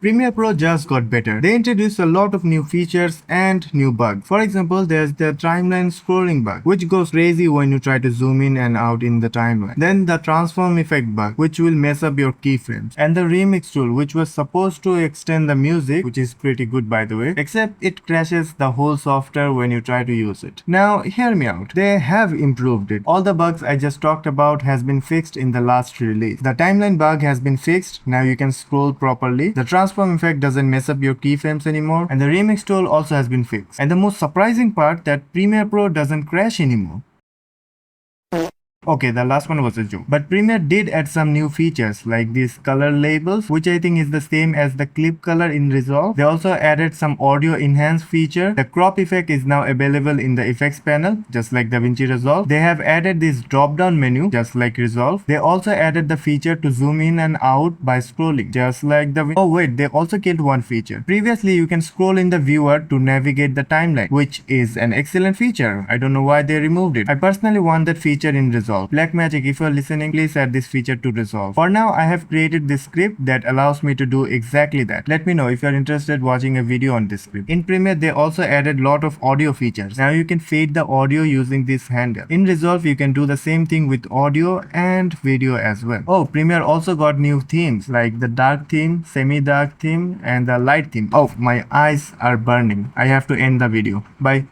Premiere Pro just got better. They introduced a lot of new features and new bugs. For example, there's the timeline scrolling bug, which goes crazy when you try to zoom in and out in the timeline. Then the transform effect bug, which will mess up your keyframes. And the remix tool, which was supposed to extend the music, which is pretty good by the way, except it crashes the whole software when you try to use it. Now, hear me out. They have improved it. All the bugs I just talked about has been fixed in the last release. The timeline bug has been fixed. Now you can scroll properly. The transform effect doesn't mess up your keyframes anymore, and the remix tool also has been fixed. And the most surprising part, that Premiere Pro doesn't crash anymore. Okay, the last one was a joke. But Premiere did add some new features like these color labels, which I think is the same as the clip color in Resolve. They also added some audio enhance feature. The crop effect is now available in the effects panel, just like DaVinci Resolve. They have added this drop down menu, just like Resolve. They also added the feature to zoom in and out by scrolling, just like the... Oh wait, they also killed one feature. Previously, you can scroll in the viewer to navigate the timeline, which is an excellent feature. I don't know why they removed it. I personally want that feature in Resolve. Blackmagic, if you're listening, please add this feature to Resolve. For now, I have created this script that allows me to do exactly that. Let me know if you're interested watching a video on this script. In Premiere, they also added lot of audio features. Now you can fade the audio using this handle. In Resolve, you can do the same thing with audio and video as well. Oh, Premiere also got new themes like the dark theme, semi-dark theme, and the light theme. Oh, my eyes are burning. I have to end the video. Bye.